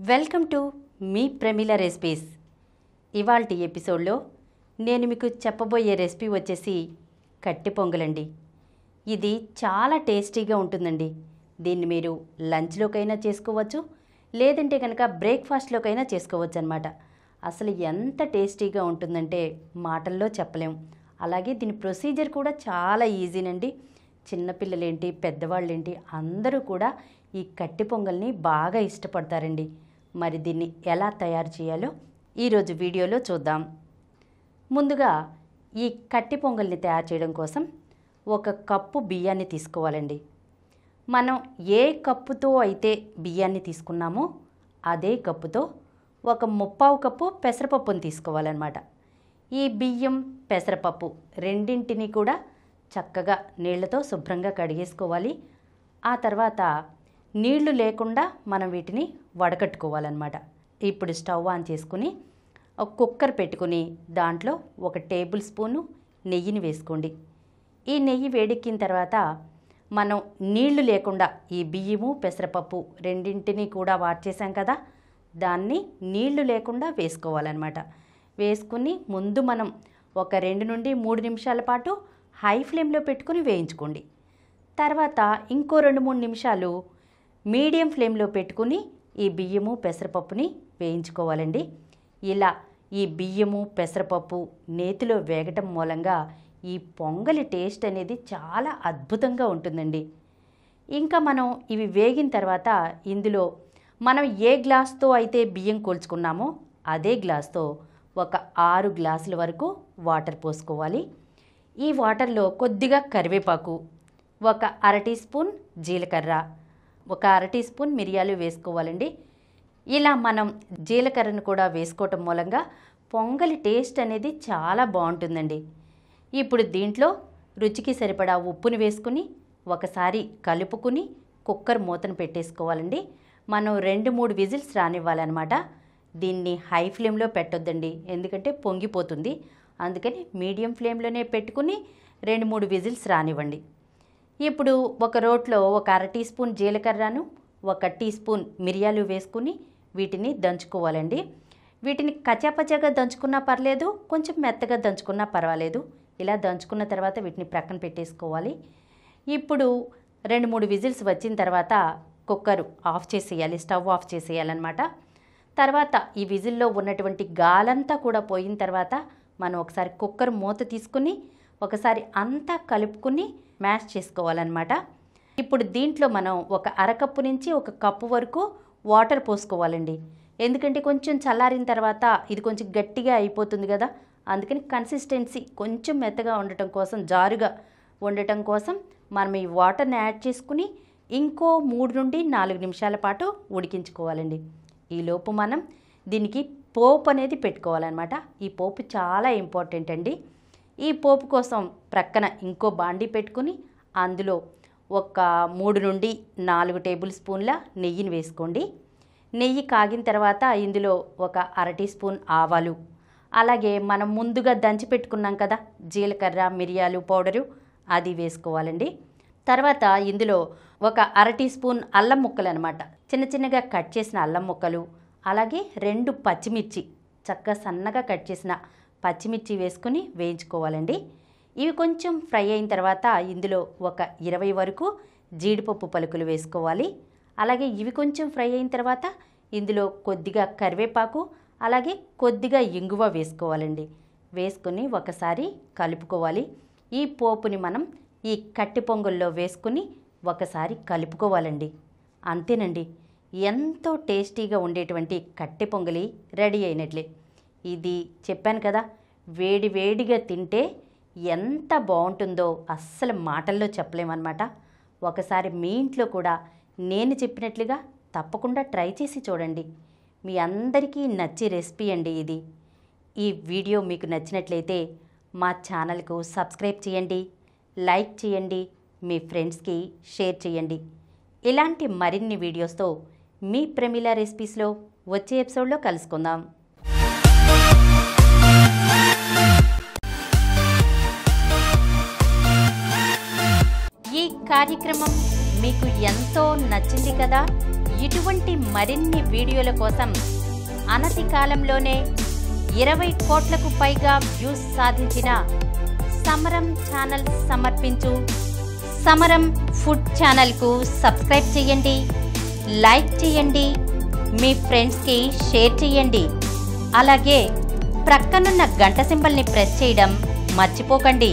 Welcome to me Pramila recipes. ఇవాల్టి ఎపిసోడ్లో నేను మీకు చెప్పబోయే రెసిపీ వచ్చేసి కట్టె పొంగలండి. ఇది చాలా టేస్టీగా ఉంటుందండి. దీన్ని మీరు లంచ్లోకైనా చేసుకోవచ్చు, లేదంటే కనుక బ్రేక్ఫాస్ట్లోకైనా చేసుకోవచ్చు అన్నమాట. అసలు ఎంత టేస్టీగా ఉంటుందంటే మాటల్లో చెప్పలేము. అలాగే దీని ప్రొసీజర్ కూడా చాలా ఈజీనండి. చిన్నపిల్లలేంటి, పెద్దవాళ్ళేంటి అందరూ కూడా ఈ కట్టె పొంగల్ని బాగా ఇష్టపడతారండి. మరి దీన్ని ఎలా తయారు చేయాలో ఈరోజు వీడియోలో చూద్దాం. ముందుగా ఈ కట్టె పొంగల్ని తయారు చేయడం కోసం 1 కప్పు బియ్యాన్ని తీసుకోవాలండి. మనం ఏ కప్పుతో అయితే బియ్యాన్ని తీసుకున్నామో అదే కప్పుతో 1/4 కప్పు పెసరపప్పుని తీసుకోవాలన్నమాట. ఈ బియ్యం పెసరపప్పు రెండింటిని కూడా చక్కగా నీళ్లతో శుభ్రంగా కడిగేసుకోవాలి. ఆ తర్వాత నీళ్లు లేకుండా మనం వీటిని వడకట్టుకోవాలన్నమాట. ఇప్పుడు స్టవ్ ఆన్ చేసుకుని ఒక కుక్కర్ పెట్టుకుని దాంట్లో 1 టేబుల్ స్పూను నెయ్యిని వేసుకోండి. ఈ నెయ్యి వేడెక్కిన తర్వాత మనం నీళ్లు లేకుండా ఈ బియ్యము పెసరపప్పు రెండింటిని కూడా వాడ్చేసాం కదా, దాన్ని నీళ్లు లేకుండా వేసుకోవాలన్నమాట. వేసుకుని ముందు మనం ఒక 2 నుండి 3 నిమిషాల పాటు హై ఫ్లేమ్లో పెట్టుకుని వేయించుకోండి. తర్వాత ఇంకో 2-3 నిమిషాలు మీడియం ఫ్లేమ్లో పెట్టుకుని ఈ బియ్యము పెసరపప్పుని వేయించుకోవాలండి. ఇలా ఈ బియ్యము పెసరపప్పు నేతిలో వేగటం మూలంగా ఈ పొంగలి టేస్ట్ అనేది చాలా అద్భుతంగా ఉంటుందండి. ఇంకా మనం ఇవి వేగిన తర్వాత ఇందులో మనం ఏ గ్లాస్తో అయితే బియ్యం కొలుచుకున్నామో అదే గ్లాస్తో ఒక 6 గ్లాసుల వరకు వాటర్ పోసుకోవాలి. ఈ వాటర్లో కొద్దిగా కరివేపాకు, 1/2 టీ స్పూన్ జీలకర్ర, 1/2 టీ స్పూన్ మిరియాలు వేసుకోవాలండి. ఇలా మనం జీలకర్రను కూడా వేసుకోవటం మూలంగా పొంగలి టేస్ట్ అనేది చాలా బాగుంటుందండి. ఇప్పుడు దీంట్లో రుచికి సరిపడా ఉప్పుని వేసుకుని ఒకసారి కలుపుకుని కుక్కర్ మూతను పెట్టేసుకోవాలండి. మనం 2-3 విజిల్స్ రానివ్వాలన్నమాట. దీన్ని హై ఫ్లేమ్లో పెట్టొద్దండి, ఎందుకంటే పొంగిపోతుంది. అందుకని మీడియం ఫ్లేమ్లోనే పెట్టుకుని 2-3 విజిల్స్ రానివ్వండి. ఇప్పుడు ఒక రోట్లో 1/2 టీ స్పూన్ జీలకర్రను, 1 టీ స్పూన్ మిరియాలు వేసుకుని వీటిని దంచుకోవాలండి. వీటిని కచ్చాపచ్చాగా దంచుకున్నా పర్లేదు, కొంచెం మెత్తగా దంచుకున్నా పర్వాలేదు. ఇలా దంచుకున్న తర్వాత వీటిని ప్రక్కన పెట్టేసుకోవాలి. ఇప్పుడు 2-3 విజిల్స్ వచ్చిన తర్వాత కుక్కర్ ఆఫ్ చేసేయాలి, స్టవ్ ఆఫ్ చేసేయాలన్నమాట. తర్వాత ఈ విజిల్లో ఉన్నటువంటి గాలంతా కూడా పోయిన తర్వాత మనం ఒకసారి కుక్కర్ మూత తీసుకుని ఒకసారి అంతా కలుపుకుని మ్యాష్ చేసుకోవాలన్నమాట. ఇప్పుడు దీంట్లో మనం ఒక అరకప్పు నుంచి 1 కప్పు వరకు వాటర్ పోసుకోవాలండి. ఎందుకంటే కొంచెం చల్లారిన తర్వాత ఇది కొంచెం గట్టిగా అయిపోతుంది కదా, అందుకని కన్సిస్టెన్సీ కొంచెం మెత్తగా ఉండటం కోసం, జారుగా ఉండటం కోసం మనం ఈ వాటర్ని యాడ్ చేసుకుని ఇంకో 3 నుండి 4 నిమిషాల పాటు ఉడికించుకోవాలండి. ఈలోపు మనం దీనికి పోపు అనేది పెట్టుకోవాలన్నమాట. ఈ పోపు చాలా ఇంపార్టెంట్ అండి. ఈ పోపు కోసం ప్రక్కన ఇంకో బాండీ పెట్టుకుని అందులో ఒక 3 నుండి 4 టేబుల్ స్పూన్ల నెయ్యిని వేసుకోండి. నెయ్యి కాగిన తర్వాత ఇందులో 1/2 టీ స్పూన్ ఆవాలు, అలాగే మనం ముందుగా దంచి పెట్టుకున్నాం కదా జీలకర్ర మిరియాలు పౌడరు, అది వేసుకోవాలండి. తర్వాత ఇందులో 1/2 టీ స్పూన్ అల్లం ముక్కలు అనమాట, చిన్న చిన్నగా కట్ చేసిన అల్లం ముక్కలు, అలాగే 2 పచ్చిమిర్చి చక్కగా సన్నగా కట్ చేసిన పచ్చిమిర్చి వేసుకుని వేయించుకోవాలండి. ఇవి కొంచెం ఫ్రై అయిన తర్వాత ఇందులో ఒక 20 వరకు జీడిపప్పు పలుకులు వేసుకోవాలి. అలాగే ఇవి కొంచెం ఫ్రై అయిన తర్వాత ఇందులో కొద్దిగా కరివేపాకు, అలాగే కొద్దిగా ఇంగువ వేసుకోవాలండి. వేసుకుని ఒకసారి కలుపుకోవాలి. ఈ పోపుని మనం ఈ కట్టె పొంగల్లో వేసుకుని ఒకసారి కలుపుకోవాలండి. అంతేనండి, ఎంతో టేస్టీగా ఉండేటువంటి కట్టె పొంగలి రెడీ అయినట్లే. ఇది చెప్పాను కదా, వేడి వేడిగా తింటే ఎంత బాగుంటుందో అస్సలు మాటల్లో చెప్పలేమన్నమాట. ఒకసారి మీ ఇంట్లో కూడా నేను చెప్పినట్లుగా తప్పకుండా ట్రై చేసి చూడండి. మీ అందరికీ నచ్చే రెసిపీ అండి ఇది. ఈ వీడియో మీకు నచ్చినట్లయితే మా ఛానల్కు సబ్స్క్రైబ్ చేయండి, లైక్ చేయండి, మీ ఫ్రెండ్స్కి షేర్ చేయండి. ఇలాంటి మరిన్ని వీడియోస్తో మీ ప్రమిళ రెసిపీస్లో వచ్చే ఎపిసోడ్లో కలుసుకుందాం. ఈ కార్యక్రమం మీకు ఎంతో నచ్చింది కదా. ఇటువంటి మరిన్ని వీడియోల కోసం అనతి కాలంలోనే 20 కోట్లకు పైగా వ్యూస్ సాధించిన సమరం ఛానల్ సమర్పించు సమరం ఫుడ్ ఛానల్కు సబ్స్క్రైబ్ చేయండి, లైక్ చేయండి, మీ ఫ్రెండ్స్కి షేర్ చేయండి. అలాగే ప్రక్కనున్న గంట సింబల్ని ప్రెస్ చేయడం మర్చిపోకండి.